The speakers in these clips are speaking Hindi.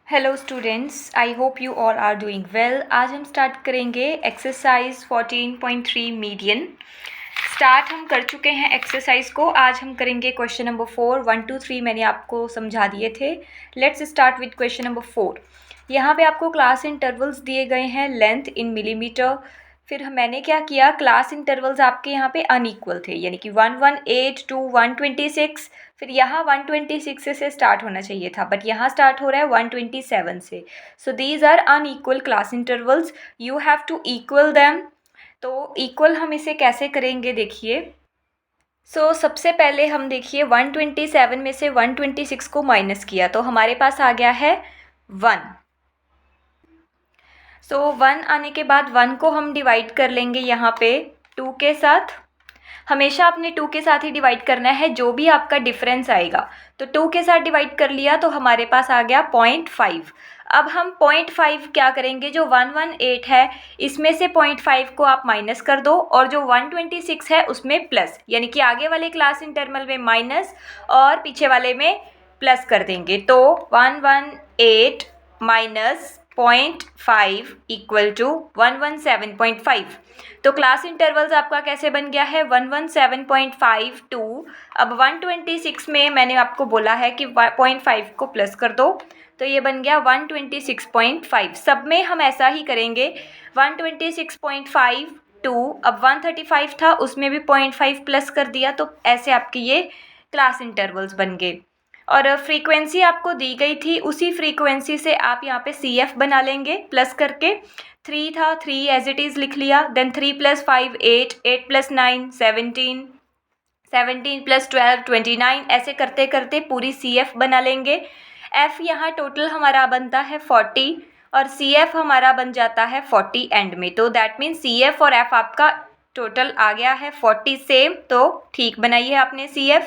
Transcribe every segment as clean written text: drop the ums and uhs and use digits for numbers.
Hello students, I hope you all are doing well. आज हम स्टार्ट करेंगे एक्सरसाइज 14.3 मीडियन। स्टार्ट हम कर चुके हैं एक्सरसाइज को। आज हम करेंगे क्वेश्चन नंबर 4। 1 2 3 मैंने आपको समझा दिए थे। Let's start with question number 4। यहाँ पे आपको क्लास इंटरवल्स दिए गए हैं लेंथ इन मिलीमीटर। फिर मैंने क्या किया, क्लास इंटरवल्स आपके यहाँ पे अनइक्वल थे, यानी कि 118 टू 126। फिर यहाँ 126 से स्टार्ट होना चाहिए था, बट यहाँ स्टार्ट हो रहा है 127 से। So these are unequal class intervals, you have to equal them. तो इक्वल हम इसे कैसे करेंगे, देखिए। सबसे पहले हम देखिए 127 में से 126 को माइनस किया तो हमारे पास आ गया है 1। 1 आने के बाद 1 को हम डिवाइड कर लेंगे यहाँ पे 2 के साथ। हमेशा आपने 2 के साथ ही डिवाइड करना है, जो भी आपका डिफरेंस आएगा। तो 2 के साथ डिवाइड कर लिया तो हमारे पास आ गया 0.5। अब हम 0.5 क्या करेंगे, जो 118 है इसमें से 0.5 को आप माइनस कर दो, और जो 126 है उसमें प्लस, यानी कि आगे वाले क्लास इंटरवल में माइनस और पीछे वाले में प्लस कर देंगे। तो 118 माइनस 0.5 इक्वल टू 117.5। तो क्लास इंटरवल्स आपका कैसे बन गया है, 117.5 टू, अब 126 में मैंने आपको बोला है कि 0.5 को प्लस कर दो, तो ये बन गया 126.5। सब में हम ऐसा ही करेंगे। 126.5 टू, अब 135 था उसमें भी 0.5 प्लस कर दिया, तो ऐसे आपके ये क्लास इंटरवल्स बन गए। और फ्रीक्वेंसी आपको दी गई थी, उसी फ्रीक्वेंसी से आप यहाँ पे CF बना लेंगे प्लस करके। 3 था, 3 एज इट इज़ लिख लिया। देन 3 + 5 8, 8 + 9 17, 17 + 12 29, ऐसे करते करते पूरी CF बना लेंगे। F यहाँ टोटल हमारा बनता है 40 और CF हमारा बन जाता है 40 एंड में। तो दैट मीन्स CF और F आपका टोटल आ गया है 40 सेम। तो ठीक बनाई है आपने CF।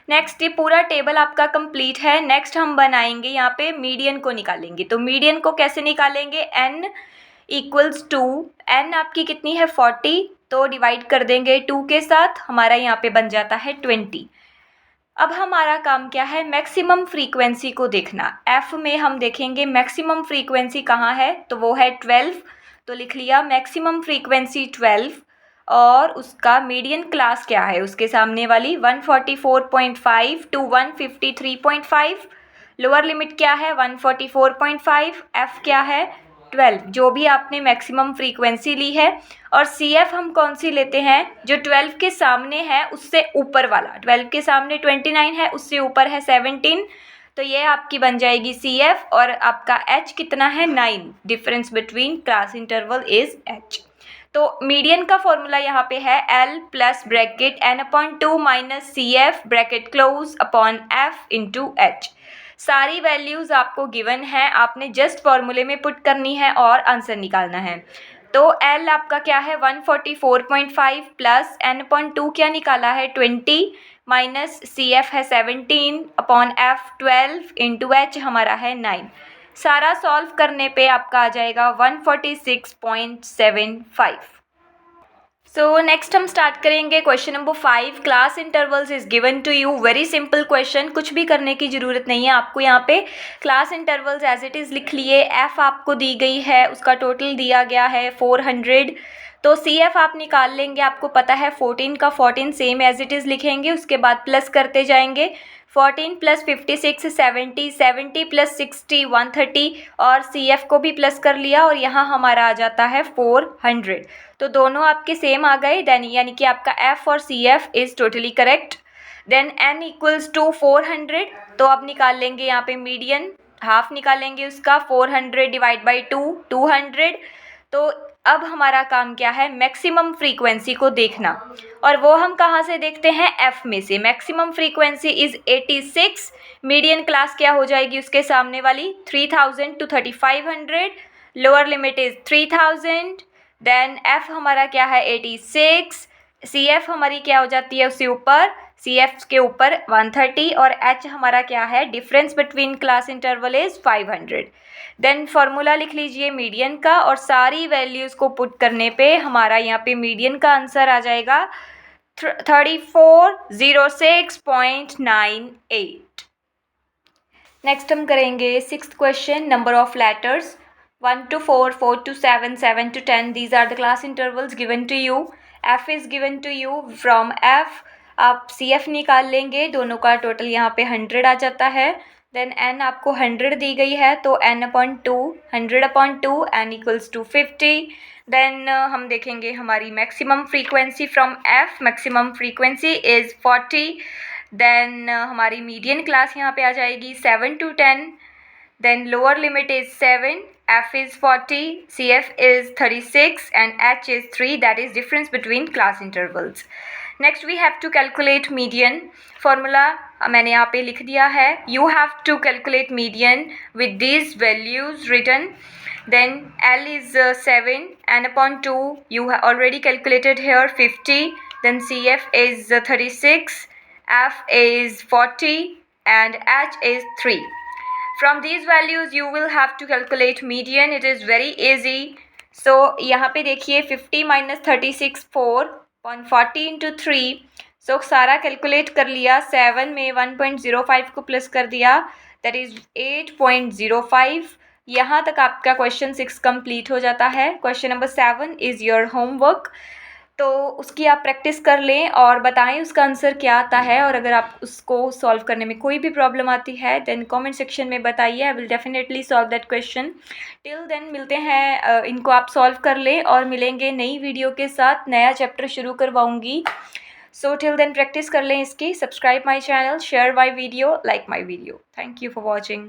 नेक्स्ट ये पूरा टेबल आपका कंप्लीट है। नेक्स्ट हम बनाएंगे यहाँ पे मीडियन को निकालेंगे। तो मीडियन को कैसे निकालेंगे, n इक्वल्स टू, n आपकी कितनी है 40, तो डिवाइड कर देंगे 2 के साथ, हमारा यहाँ पे बन जाता है 20। अब हमारा काम क्या है, मैक्सिमम फ्रीक्वेंसी को देखना। F में हम देखेंगे मैक्सिमम फ्रीक्वेंसी कहाँ है, तो वो है 12। तो लिख लिया मैक्सिमम फ्रीक्वेंसी 12, और उसका मीडियन क्लास क्या है, उसके सामने वाली 144.5 टू 153.5। लोअर लिमिट क्या है 144.5, F क्या है 12, जो भी आपने मैक्सिमम फ्रीक्वेंसी ली है। और CF हम कौन सी लेते हैं, जो 12 के सामने है उससे ऊपर वाला। 12 के सामने 29 है, उससे ऊपर है 17, तो ये आपकी बन जाएगी CF। और आपका H कितना है 9, difference between class interval is H। तो मीडियन का फॉर्मूला यहाँ पे है L plus bracket n/2 minus CF bracket close upon F into H। सारी वैल्यूज़ आपको गिवन है, आपने जस्ट फॉर्मूले में पुट करनी है और आंसर निकालना है। तो L आपका क्या है 144.5 प्लस n/2 क्या निकाला है 20 माइनस CF है 17 अपॉन F 12 इंटू H हमारा है 9। सारा सॉल्व करने पे आपका आ जाएगा 146.75। नेक्स्ट हम स्टार्ट करेंगे question number 5। Class intervals is given to you. Very simple question, कुछ भी करने की ज़रूरत नहीं है आपको। यहाँ पे class intervals as it is लिख लिए। F आपको दी गई है, उसका टोटल दिया गया है 400। तो CF आप निकाल लेंगे, आपको पता है 14 का 14 सेम एज इट इज़ लिखेंगे, उसके बाद प्लस करते जाएंगे। 14 + 56 70, 70 + 60 130, और CF को भी प्लस कर लिया, और यहाँ हमारा आ जाता है 400। तो दोनों आपके सेम आ गए, देन यानी कि आपका F और CF is totally correct. Then n equals to 400, तो अब निकाल लेंगे यहाँ पे मीडियन, हाफ निकालेंगे उसका, 400 डिवाइड बाई 2 200। तो अब हमारा काम क्या है, मैक्सिमम फ्रीक्वेंसी को देखना, और वो हम कहाँ से देखते हैं, F में से। Maximum frequency is 86। Median class क्या हो जाएगी उसके सामने वाली, 3000 to 3500। Lower limit is 3000। Then F हमारा क्या है 86। CF हमारी क्या हो जाती है उससे ऊपर, CF के ऊपर 130, और H हमारा क्या है, difference between class interval is 500। Then formula लिख लीजिए मीडियन का, और सारी वैल्यूज़ को पुट करने पे हमारा यहाँ पे मीडियन का आंसर आ जाएगा 3406.98। नेक्स्ट हम करेंगे 6th question, number of letters 1 to 4, 4 to 7, 7 to 10. These are the class intervals given to you. F is given to you. From F आप CF निकाल लेंगे, दोनों का टोटल यहाँ पे 100 आ जाता है. देन N आपको 100 दी गई है, तो N/2, 100/2, N equals to 50. Then हम देखेंगे हमारी maximum frequency from F. Maximum frequency is 40. Then हमारी मीडियन क्लास यहाँ पे आ जाएगी 7 to 10. Then lower limit is 7, F is 40, CF is 36 and H is 3. That is difference between class intervals. Next we have to calculate median. Formula मैंने यहाँ पे लिख दिया है. You have to calculate median with these values written. Then L is 7, N/2 you have already calculated here 50. Then CF is 36, F is 40 and H is 3. From these values you will have to calculate median. It is very easy. So यहाँ पे देखिए 50 minus 36 4 40 into 3. So सारा कैलकुलेट कर लिया. 7 में 1.05 को प्लस कर दिया, that is 8.05. यहाँ तक आपका क्वेश्चन 6 कंप्लीट हो जाता है. Question number 7 is your homework. तो उसकी आप प्रैक्टिस कर लें और बताएं उसका आंसर क्या आता है. और अगर आप उसको सॉल्व करने में कोई भी प्रॉब्लम आती है देन कमेंट सेक्शन में बताइए. I will definitely solve that question. Till then मिलते हैं, इनको आप सॉल्व कर लें और मिलेंगे नई वीडियो के साथ. नया चैप्टर शुरू करवाऊँगी. सो टिल देन प्रैक्टिस कर लें इसकी. Subscribe my channel, share my video, like my video. Thank you for watching.